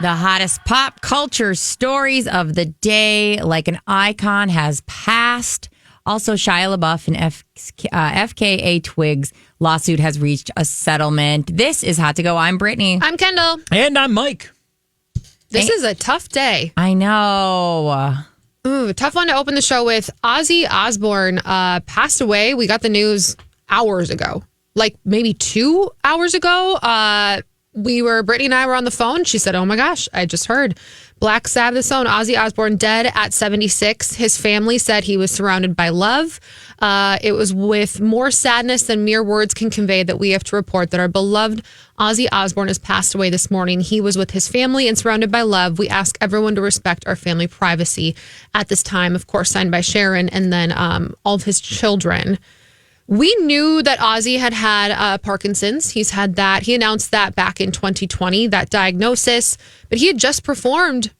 The hottest pop culture stories of the day, like an icon has passed. Also, Shia Labuff and FKA Twigs lawsuit has reached a settlement. This is Hot to Go. I'm Brittany. I'm Kendall. And I'm Mike. This is a tough day. I know. Ooh, tough one to open the show with. Ozzy Osbourne passed away. We got the news hours ago, like maybe 2 hours ago. Brittany and I were on the phone. She said, oh my gosh, I just heard Black Sabbath's own Ozzy Osbourne dead at 76. His family said he was surrounded by love. It was with more sadness than mere words can convey that we have to report that our beloved Ozzy Osbourne has passed away this morning. He was with his family and surrounded by love. We ask everyone to respect our family privacy at this time. Of course, signed by Sharon and then all of his children. We knew that Ozzy had Parkinson's. He's had that. He announced that back in 2020, that diagnosis. But he had just performed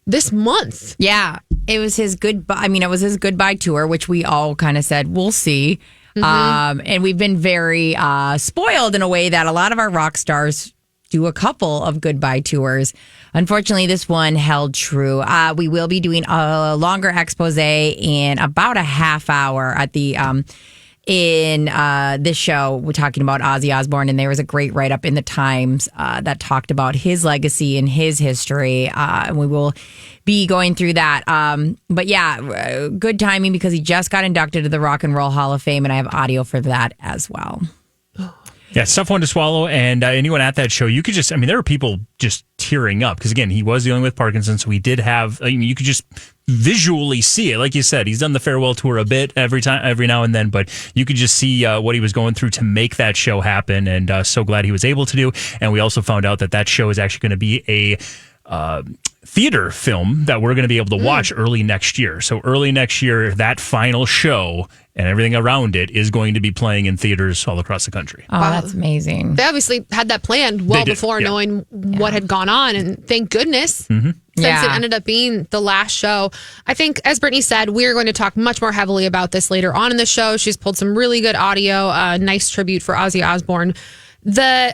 this month. Yeah, it was his goodbye. I mean, it was his goodbye tour, which we all kind of said, we'll see. And we've been very spoiled in a way that a lot of our rock stars do a couple of goodbye tours. Unfortunately, this one held true. We will be doing a longer expose in about a half hour at the... in this show, we're talking about Ozzy Osbourne, and there was a great write-up in the Times that talked about his legacy and his history, and we will be going through that. But yeah, good timing because he just got inducted to the Rock and Roll Hall of Fame, and I have audio for that as well. Yeah, it's a tough one to swallow. And anyone at that show, you could just, there were people just tearing up because, again, he was dealing with Parkinson's. So he did have, you could just visually see it. Like you said, he's done the farewell tour a bit every now and then, but you could just see what he was going through to make that show happen. And so glad he was able to do. And we also found out that show is actually going to be a theater film that we're going to be able to watch early next year. So early next year, that final show and everything around it is going to be playing in theaters all across the country. Oh, that's amazing. They obviously had that planned well before knowing what had gone on. And thank goodness, since it ended up being the last show. I think, as Brittany said, we're going to talk much more heavily about this later on in the show. She's pulled some really good audio, nice tribute for Ozzy Osbourne.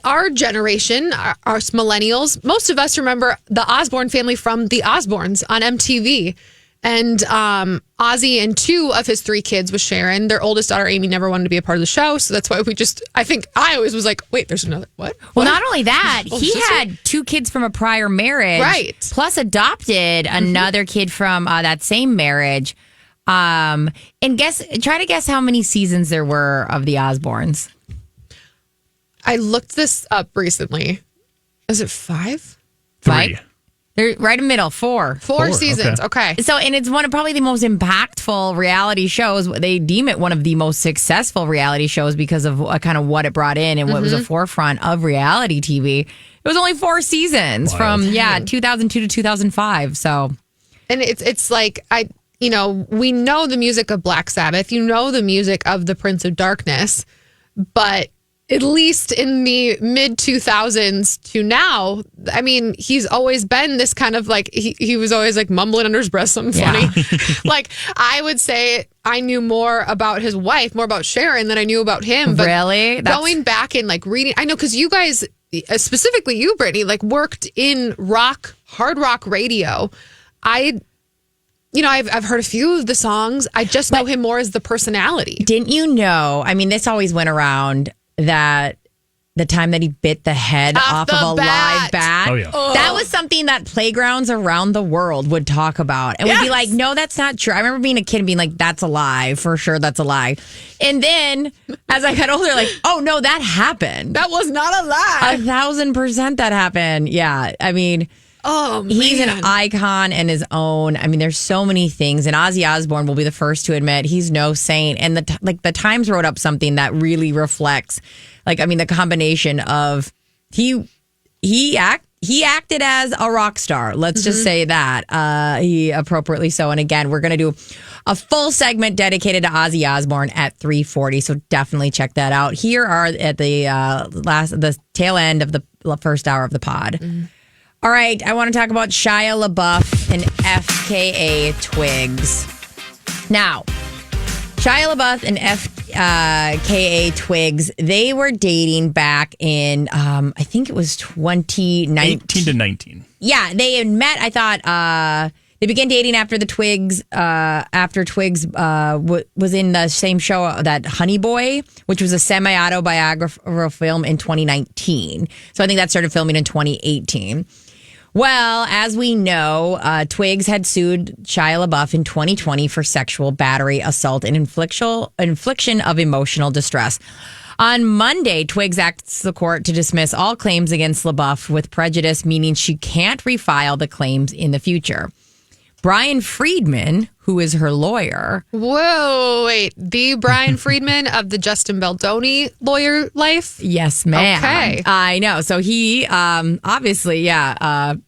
Our generation, us millennials, most of us remember the Osbourne family from The Osbournes on MTV. And Ozzy and 2 of his 3 kids with Sharon. Their oldest daughter, Amy, never wanted to be a part of the show. So that's why I always was like, wait, there's another, what? Well, not only that, he had 2 kids from a prior marriage. Right. Plus adopted another kid from that same marriage. And try to guess how many seasons there were of The Osbournes. I looked this up recently. Is it 5? 3. Mike? They're right in the middle, 4. 4 seasons, okay. So, and it's one of probably the most impactful reality shows. They deem it one of the most successful reality shows because of kind of what it brought in and what was the forefront of reality TV. It was only 4 seasons from 2002 to 2005. So, and it's like we know the music of Black Sabbath, the music of the Prince of Darkness, but at least in the mid 2000s to now, he's always been this kind of like, he was always like mumbling under his breath something funny. Like, I would say I knew more about his wife, more about Sharon than I knew about him. But really? Going back and like reading, I know because you guys, specifically you, Brittany, like worked in hard rock radio. I've heard a few of the songs. I just know him more as the personality. Didn't you know? This always went around that the time that he bit the head off of a live bat. Oh, yeah. That was something that playgrounds around the world would talk about. And would be like, no, that's not true. I remember being a kid and being like, that's a lie. For sure, that's a lie. And then as I got older, like, oh, no, that happened. That was not a lie. 1,000% that happened. Yeah. Oh, man. He's an icon in his own. There's so many things, and Ozzy Osbourne will be the first to admit he's no saint. And the Times wrote up something that really reflects, the combination of he acted as a rock star. Let's just say that he appropriately so. And again, we're going to do a full segment dedicated to Ozzy Osbourne at 3:40. So definitely check that out. Here are at the tail end of the first hour of the pod. All right, I want to talk about Shia Labuff and FKA Twigs. Now, Shia Labuff and FKA Twigs, they were dating back in, I think it was 2019. 18 to 19. Yeah, they had met, I thought, they began dating after the Twigs, after Twigs was in the same show, that Honey Boy, which was a semi-autobiographical film in 2019. So I think that started filming in 2018. Well, as we know, Twigs had sued Shia Labuff in 2020 for sexual battery, assault, and infliction of emotional distress. On Monday, Twigs asked the court to dismiss all claims against Labuff with prejudice, meaning she can't refile the claims in the future. Brian Friedman, who is her lawyer. Whoa, wait. The Brian Friedman of the Justin Baldoni lawyer life? Yes, ma'am. Okay. I know. So he, obviously,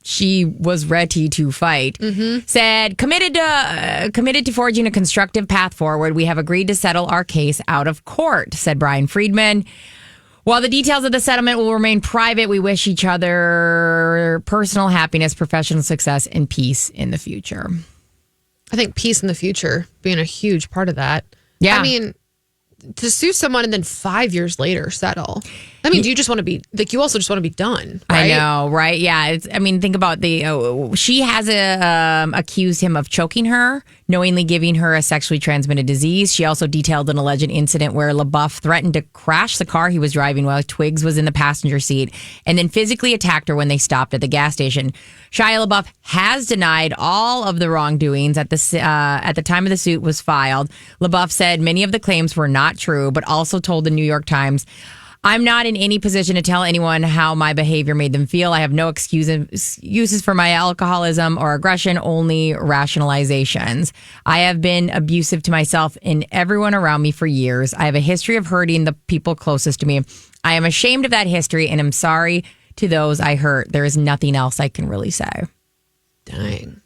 she was ready to fight. Said, committed to forging a constructive path forward. We have agreed to settle our case out of court, said Brian Friedman. While the details of the settlement will remain private, we wish each other personal happiness, professional success, and peace in the future. I think peace in the future being a huge part of that. Yeah. I mean, to sue someone and then 5 years later settle. I mean, do you just want to be, like, you also just want to be done, right? I know, right? Yeah. Think about she has accused him of choking her, knowingly giving her a sexually transmitted disease. She also detailed an alleged incident where Labuff threatened to crash the car he was driving while Twigs was in the passenger seat and then physically attacked her when they stopped at the gas station. Shia Labuff has denied all of the wrongdoings at the time of the suit was filed. Labuff said many of the claims were not true, but also told the New York Times, I'm not in any position to tell anyone how my behavior made them feel. I have no excuses for my alcoholism or aggression, only rationalizations. I have been abusive to myself and everyone around me for years. I have a history of hurting the people closest to me. I am ashamed of that history and am sorry to those I hurt. There is nothing else I can really say. Dang.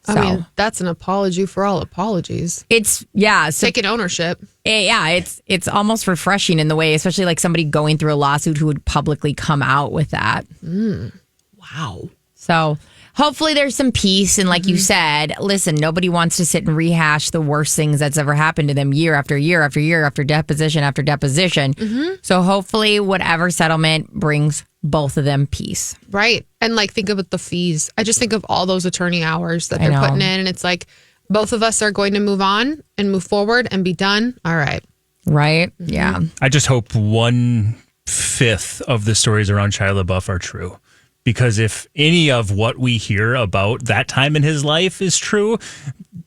So, I mean, that's an apology for all apologies. So, taking ownership. Yeah, it's almost refreshing in the way, especially like somebody going through a lawsuit who would publicly come out with that. Wow. So hopefully there's some peace. And like you said, listen, nobody wants to sit and rehash the worst things that's ever happened to them year after year after year after deposition after deposition. So hopefully whatever settlement brings both of them peace. Right. And like, think about the fees. I just think of all those attorney hours that they're putting in. And it's like, both of us are going to move on and move forward and be done. All right. Right. Yeah. I just hope 1/5 of the stories around Shia LaBeouf are true. Because if any of what we hear about that time in his life is true,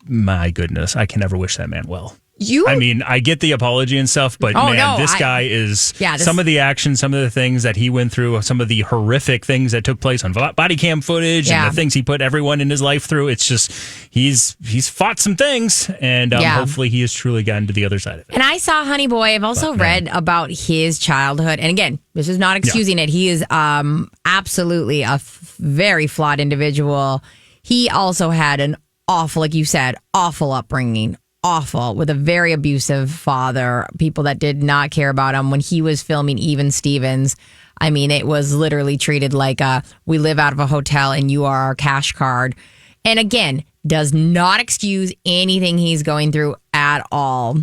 my goodness, I can never wish that man well. I get the apology and stuff, but this guy is some of the action, some of the things that he went through, some of the horrific things that took place on body cam footage and the things he put everyone in his life through. It's just, he's fought some things and hopefully he has truly gotten to the other side of it. And I saw Honey Boy. I've also read about his childhood. And again, this is not excusing it. He is absolutely a very flawed individual. He also had an awful, like you said, awful upbringing. Awful, with a very abusive father, people that did not care about him. When he was filming Even Stevens, I mean, it was literally treated like we live out of a hotel and you are our cash card. And again, does not excuse anything he's going through at all.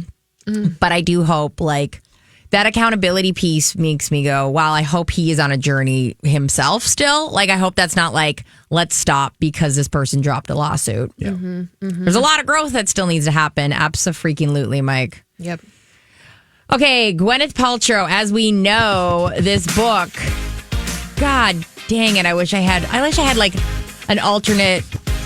But I do hope that accountability piece makes me go, wow, I hope he is on a journey himself still. Like, I hope that's not like, let's stop because this person dropped a lawsuit. Yeah. There's a lot of growth that still needs to happen. Abso-freaking-lutely, Mike. Yep. Okay, Gwyneth Paltrow, as we know, this book, God dang it, I wish I had like an alternate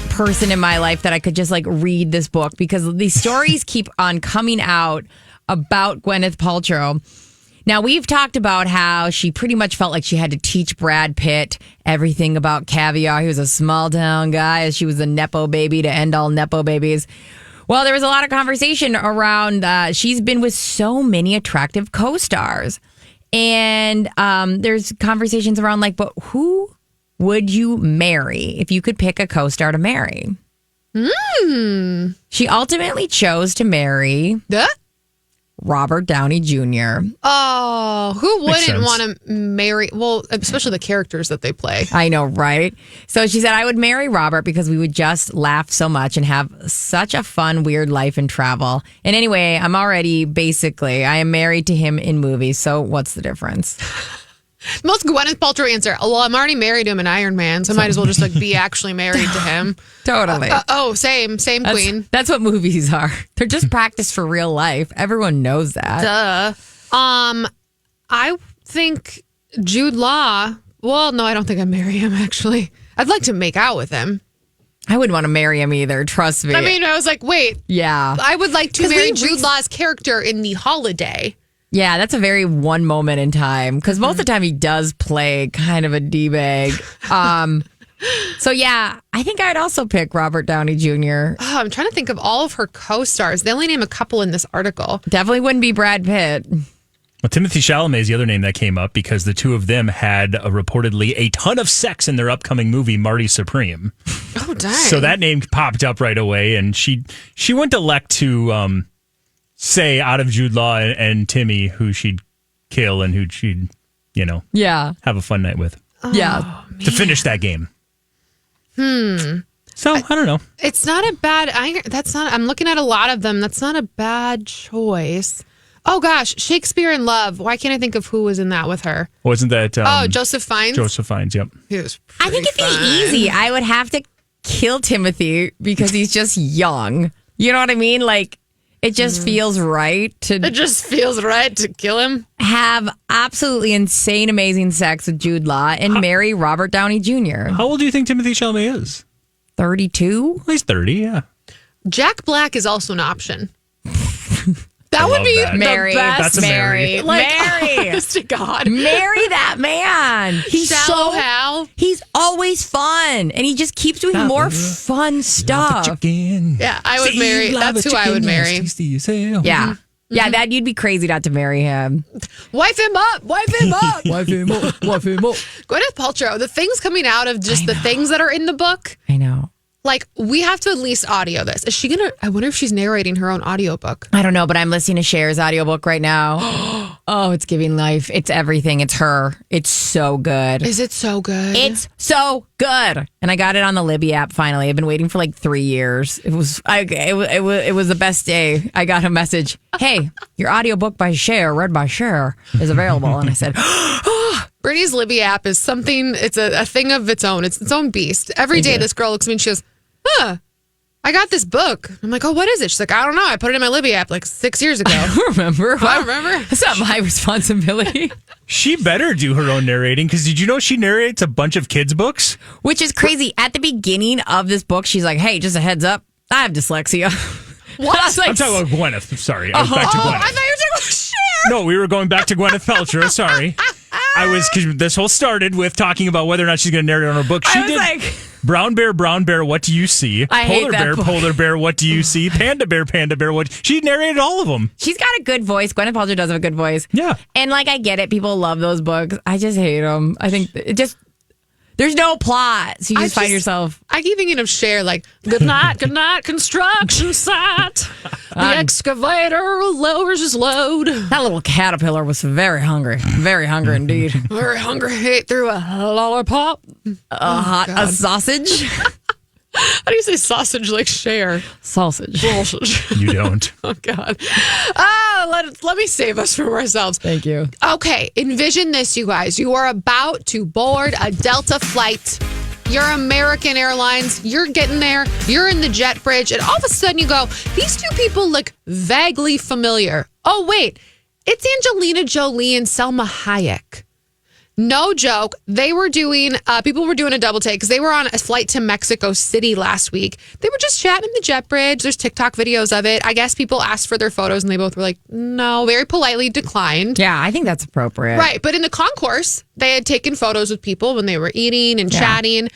person in my life that I could just like read this book, because these stories keep on coming out about Gwyneth Paltrow. Now, we've talked about how she pretty much felt like she had to teach Brad Pitt everything about caviar. He was a small town guy, as she was a Nepo baby to end all Nepo babies. Well, there was a lot of conversation around she's been with so many attractive co-stars. And there's conversations around like, but who would you marry if you could pick a co-star to marry? She ultimately chose to marry Robert Downey Jr. Oh, who wouldn't sense. want to marry? Well, especially the characters that they play. I know, right? So she said, I would marry Robert because we would just laugh so much and have such a fun, weird life and travel. And anyway, I am married to him in movies. So what's the difference? Most Gwyneth Paltrow answer. Well, I'm already married to him in Iron Man, so I might as well just be actually married to him. Totally. Same queen. That's what movies are. They're just practice for real life. Everyone knows that. Duh. I think Jude Law. Well, no, I don't think I'd marry him, actually. I'd like to make out with him. I wouldn't want to marry him either. Trust me. I mean, I was like, wait. Yeah. I would like to marry Jude Law's character in The Holiday. Yeah, that's a very one moment in time because most of the time he does play kind of a D-bag. So yeah, I think I'd also pick Robert Downey Jr. Oh, I'm trying to think of all of her co-stars. They only name a couple in this article. Definitely wouldn't be Brad Pitt. Well, Timothy Chalamet is the other name that came up because the two of them had reportedly a ton of sex in their upcoming movie, Marty Supreme. Oh, dang. So that name popped up right away, and she wouldn't elect to say out of Jude Law and Timmy who she'd kill and who she'd, have a fun night with. Yeah. To finish that game. So I don't know. It's not a bad. I'm looking at a lot of them. That's not a bad choice. Oh gosh, Shakespeare in Love. Why can't I think of who was in that with her? Wasn't that? Joseph Fiennes. Joseph Fiennes. Yep. He was I think it'd be easy. I would have to kill Timothy because he's just young. You know what I mean? Like, it just feels right It just feels right to kill him. have absolutely insane, amazing sex with Jude Law and marry Robert Downey Jr. How old do you think Timothy Chalamet is? 32? Well, he's 30. Yeah. Jack Black is also an option. That would be that. the Mary. best. That's a Mary. Mary. Honest to God. Marry that man. He's Shallow Hal. He's always fun, and he just keeps doing more fun stuff. Yeah, I would marry. That's who I would marry. Yeah. Yeah, that you'd be crazy not to marry him. Wife him up. Wife him up. Wife him up. Wife him up. Gwyneth Paltrow, the things coming out of just the things that are in the book, I know. like, we have to at least audio this. Is she going to, I wonder if she's narrating her own audiobook. I don't know, but I'm listening to Cher's audiobook right now. Oh, it's giving life. It's everything. It's her. It's so good. Is it so good? It's so good. And I got it on the Libby app finally. I've been waiting for like 3 years. It was the best day. I got a message. Hey, your audiobook by Cher, read by Cher, is available. And I said, Brittany's Libby app is something, it's a thing of its own. It's its own beast. Every day this girl looks at me and she goes, I got this book. I'm like, oh, what is it? She's like, I don't know. I put it in my Libby app like 6 years ago. I don't remember. I remember. It's not my responsibility. She better do her own narrating because did you know she narrates a bunch of kids' books? Which is crazy. At the beginning of this book, she's like, hey, just a heads up. I have dyslexia. What? I was like, I'm talking about Gwyneth. Sorry. I was back to Gwyneth. I thought you were talking about Cher. No, we were going back to Gwyneth Paltrow. Sorry. Because this whole started with talking about whether or not she's going to narrate on her book. She I was did like, Brown Bear, what do you see? I hate that book. Polar Bear, what do you see? Panda Bear, what? She narrated all of them. she's got a good voice. Gwyneth Paltrow does have a good voice. Yeah. And like, I get it. People love those books. I just hate them. I think it just, there's no plot. So you just find yourself. I keep thinking of Cher, like, good night, construction site. The excavator lowers his load. That little caterpillar was very hungry indeed. Very hungry, ate through a lollipop. A sausage. How do you say sausage like Cher? Sausage. Sausage. You don't. Oh, God. Oh, let me save us from ourselves. Thank you. Okay, envision this, you guys. You are about to board a Delta flight. You're American Airlines. You're getting there. You're in the jet bridge. And all of a sudden you go, these two people look vaguely familiar. Oh, wait. It's Angelina Jolie and Selma Hayek. No joke. They were doing, people were doing a double take because they were on a flight to Mexico City last week. They were just chatting in the jet bridge. There's TikTok videos of it. I guess people asked for their photos and they both were like, no, very politely declined. Yeah, I think that's appropriate. Right. But in the concourse, they had taken photos with people when they were eating and chatting.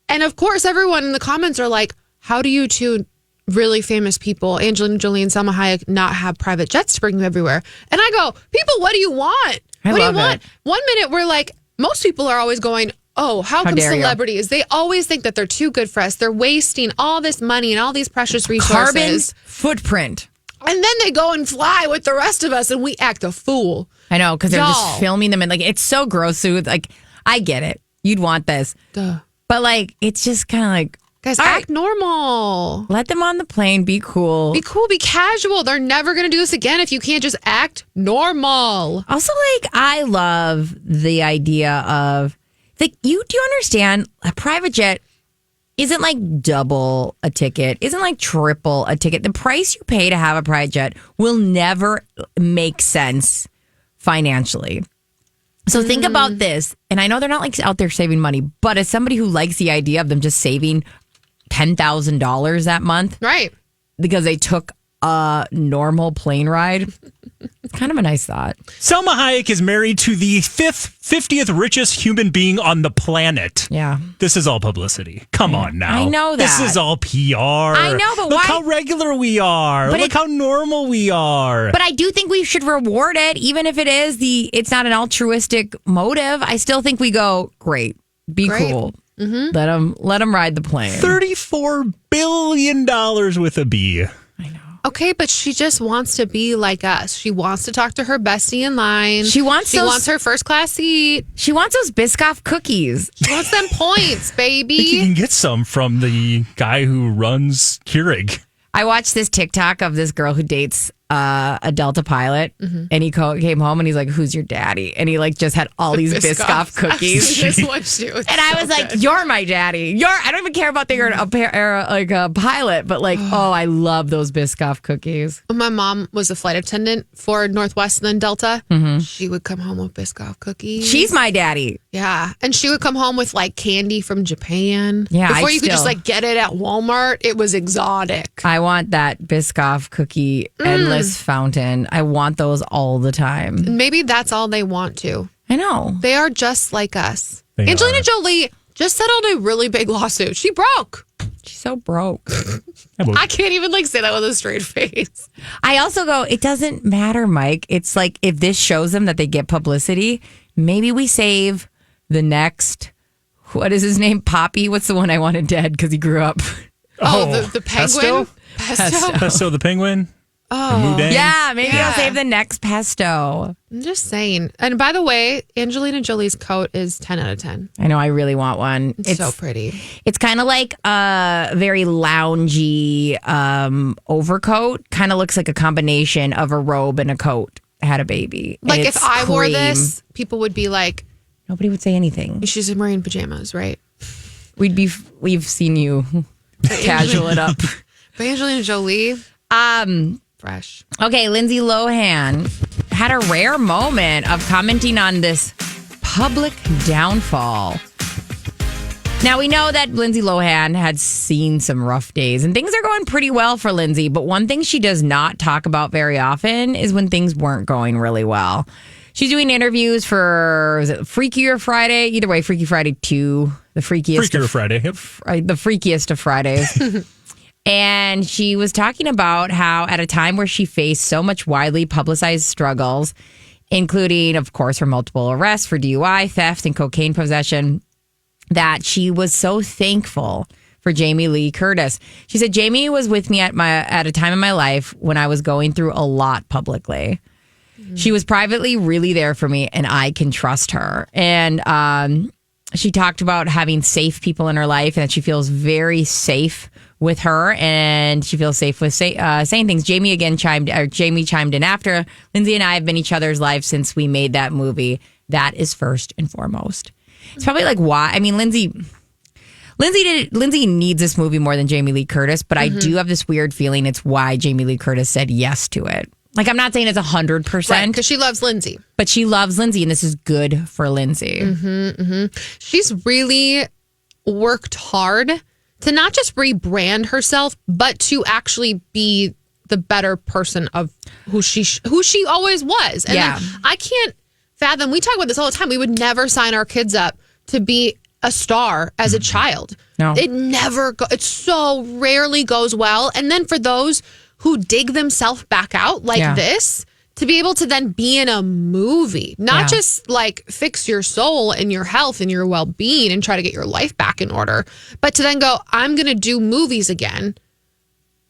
And of course, everyone in the comments are like, how do you two really famous people, Angelina Jolie and Selma Hayek, not have private jets to bring you everywhere? And I go, people, what do you want? What do you want? 1 minute, we're like, most people are always going, oh, how come celebrities? They always think that they're too good for us. They're wasting all this money and all these precious resources. Carbon footprint. And then they go and fly with the rest of us and we act a fool. I know, because they're Y'all. just filming them and like it's so gross. So like, I get it. You'd want this. Duh. But like, it's just kind of like, Guys, all act right, normal. let them on the plane. Be cool. Be cool, be casual. They're never going to do this again if you can't just act normal. Also, like, I love the idea of, like, do you understand a private jet isn't like double a ticket, isn't like triple a ticket. The price you pay to have a private jet will never make sense financially. So think about this. And I know they're not like out there saving money, but as somebody who likes the idea of them just saving $10,000 that month Right. because they took a normal plane ride, it's kind of a nice thought. Selma Hayek is married to the 50th richest human being on the planet. Yeah. This is all publicity. Come on now. I know that. This is all PR. I know, but look why- how regular we are. But Look how normal we are. But I do think we should reward it, even if it's not an altruistic motive. I still think we go, great, be Great. cool. Let them ride the plane. $34 billion with a B. Okay, but she just wants to be like us. She wants to talk to her bestie in line. She wants her first class seat. She wants those Biscoff cookies. She wants them points, I think you baby. can get some from the guy who runs Keurig. I watched this TikTok of this girl who dates a Delta pilot, and he came home and he's like, "Who's your daddy?" And he like just had all these Biscoff cookies. This one too. It's And I so was like, good. "You're my daddy. I don't even care about that you're a pilot, but like, oh, I love those Biscoff cookies." When my mom was a flight attendant for Northwest and then Delta, she would come home with Biscoff cookies. She's my daddy. Yeah. And she would come home with like candy from Japan. Yeah, Before I you could just still- like get it at Walmart, it was exotic. I want that Biscoff cookie endless fountain. I want those all the time. Maybe that's all they want to. I know. They are just like us. They Angelina are. Jolie just settled a really big lawsuit. She broke. She's so broke. I can't even like say that with a straight face. I also go, it doesn't matter, Mike. It's like if this shows them that they get publicity, maybe we save the next, what is his name? Poppy? What's the one I wanted dead because he grew up? The penguin? Pesto? Pesto the penguin? Oh. Yeah, maybe Yeah. I'll save the next pesto. I'm just saying. And by the way, Angelina Jolie's coat is 10 out of 10. I know, I really want one. It's so pretty. It's kind of like a very loungy overcoat. Kind of looks like a combination of a robe and a coat. Had a baby. Like It's if I wore cream. this, people would be like, Nobody would say anything. she's wearing pajamas, right? We've seen you casual it up. But Angelina Jolie, fresh. Okay, Lindsay Lohan had a rare moment of commenting on this public downfall. Now, we know that Lindsay Lohan had seen some rough days and things are going pretty well for Lindsay. But one thing she does not talk about very often is when things weren't going really well. She's doing interviews for, was it Freakier Friday? Either way, Freaky Friday 2, the freakiest Freakier of, Friday. Yep. the freakiest of Fridays. And she was talking about how at a time where she faced so much widely publicized struggles, including, of course, her multiple arrests for DUI, theft, and cocaine possession, that she was so thankful for Jamie Lee Curtis. She said, Jamie was with me at a time in my life when I was going through a lot publicly. She was privately really there for me, and I can trust her. And she talked about having safe people in her life, and that she feels very safe with her, and she feels safe with saying things. Jamie chimed in after. Lindsay and I have been each other's lives since we made that movie. That is first and foremost. It's probably like why. I mean, Lindsay needs this movie more than Jamie Lee Curtis, but I do have this weird feeling it's why Jamie Lee Curtis said yes to it. Like, I'm not saying it's 100%. Because she loves Lindsay. But she loves Lindsay, and this is good for Lindsay. She's really worked hard to not just rebrand herself, but to actually be the better person of who she always was. And Yeah. then I can't fathom, we talk about this all the time, we would never sign our kids up to be a star as a child. No. It so rarely goes well. And then for those who dig themselves back out like Yeah. this, to be able to then be in a movie, not Yeah. just like fix your soul and your health and your well-being and try to get your life back in order, but to then go, I'm going to do movies again.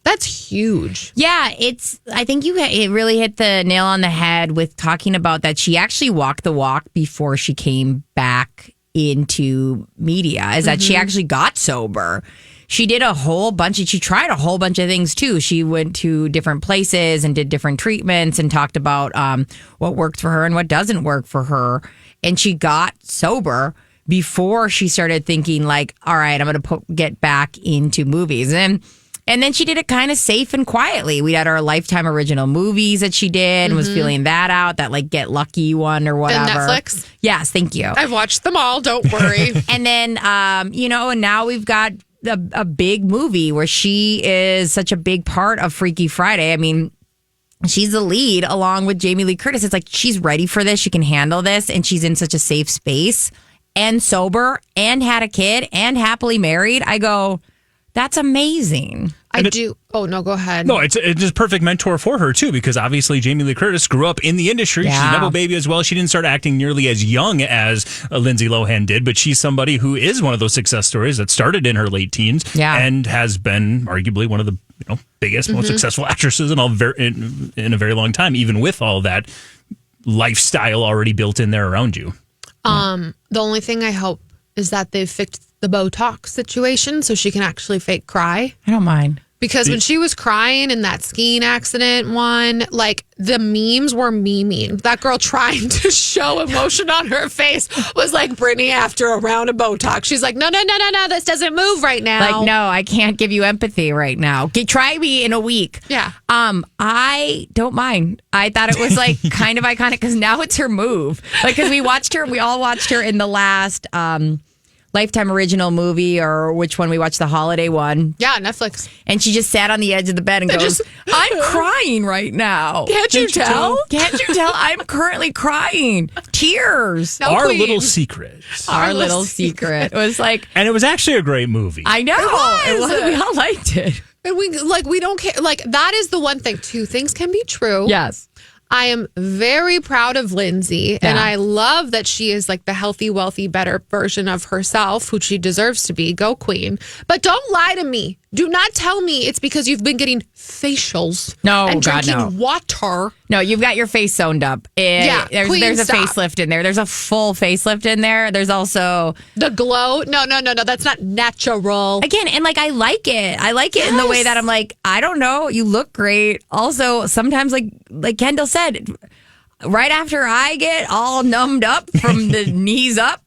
That's huge. Yeah, I think it really hit the nail on the head with talking about that she actually walked the walk before she came back into media, is that she actually got sober. She did she tried a whole bunch of things too. She went to different places and did different treatments and talked about what worked for her and what doesn't work for her. And she got sober before she started thinking like, all right, I'm going to get back into movies. And then she did it kind of safe and quietly. We had our Lifetime original movies that she did and was feeling that out, that like Get Lucky one or whatever. And Netflix? Yes, thank you. I've watched them all, don't worry. And then, and now we've got a big movie where she is such a big part of Freaky Friday. I mean, she's the lead along with Jamie Lee Curtis. It's like she's ready for this. She can handle this. And she's in such a safe space and sober and had a kid and happily married. I go, that's amazing. Oh, no, go ahead. No, it's a perfect mentor for her, too, because obviously Jamie Lee Curtis grew up in the industry. Yeah. She's a Nepo baby as well. She didn't start acting nearly as young as Lindsay Lohan did, but she's somebody who is one of those success stories that started in her late teens and has been arguably one of the biggest, most successful actresses in a very long time, even with all that lifestyle already built in there around you. The only thing I hope is that they've fixed the Botox situation so she can actually fake cry. I don't mind. Because when she was crying in that skiing accident one, like the memes were memeing. That girl trying to show emotion on her face was like Britney after a round of Botox. She's like, no, this doesn't move right now. Like, no, I can't give you empathy right now. Try me in a week. Yeah. I don't mind. I thought it was like kind of iconic because now it's her move. Like, because we all watched her in the last Lifetime original movie, or which one we watched, the holiday one. Yeah, Netflix. And she just sat on the edge of the bed and goes, I'm crying right now. Can't you tell? Can't you tell? I'm currently crying. Tears. No, Our queen. little secret. Our little secret. It was like, And it was actually a great movie. I know. It was. We all liked it. And we don't care. Like, that is the one thing. Two things can be true. Yes. I am very proud of Lindsay, and I love that she is like the healthy, wealthy, better version of herself, who she deserves to be. Go queen. But don't lie to me. Do not tell me it's because you've been getting facials and drinking water. No, you've got your face sewn up. There's a facelift in there. There's a full facelift in there. There's also the glow. No. That's not natural. Again, and like I like it. I like it in the way that I'm like, I don't know, you look great. Also, sometimes like Kendall said, right after I get all numbed up from the knees up,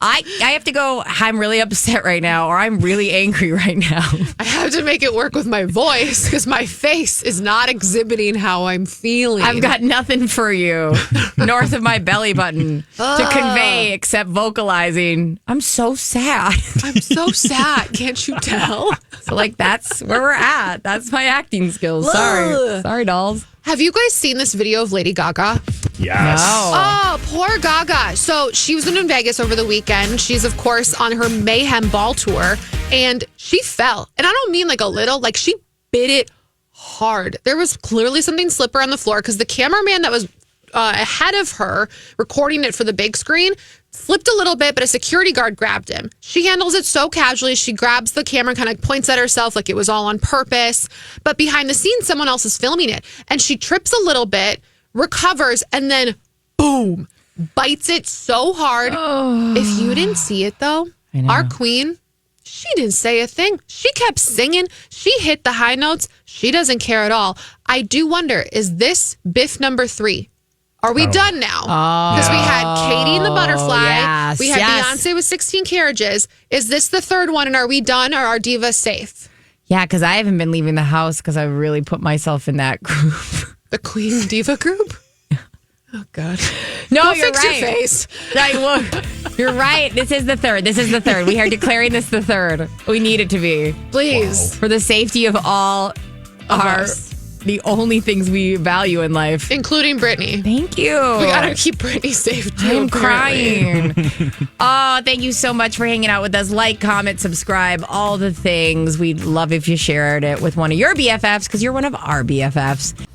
I have to go, I'm really upset right now, or I'm really angry right now. I have to make it work with my voice because my face is not exhibiting how I'm feeling. I've got nothing for you north of my belly button to convey except vocalizing. I'm so sad. I'm so sad. Can't you tell? So like that's where we're at. That's my acting skills. Sorry, dolls. Have you guys seen this video of Lady Gaga? Yes. No. Oh, poor Gaga. So she was in Vegas over the weekend. She's, of course, on her Mayhem Ball tour, and she fell. And I don't mean like a little, like she bit it hard. There was clearly something slippery on the floor because the cameraman that was ahead of her recording it for the big screen slipped a little bit, but a security guard grabbed him. She handles it so casually. She grabs the camera and kind of points at herself like it was all on purpose. But behind the scenes, someone else is filming it. And she trips a little bit, recovers, and then boom, bites it so hard. Oh. If you didn't see it, though, our queen, she didn't say a thing. She kept singing. She hit the high notes. She doesn't care at all. I do wonder, is this Biff number 3? Are we done now? Because we had Katie and the Butterfly. Yes, we had Beyonce with 16 Carriages. Is this the third one? And are we done? Or are divas safe? Yeah, because I haven't been leaving the house because I really put myself in that group. The Queen Diva group? Oh, God. No, Go you're fix right. your face. You're right. This is the third. We are declaring this the third. We need it to be. Please. For the safety of all the only things we value in life. Including Britney. Thank you. We gotta keep Britney safe too. I'm crying. Oh, thank you so much for hanging out with us. Like, comment, subscribe, all the things. We'd love if you shared it with one of your BFFs because you're one of our BFFs.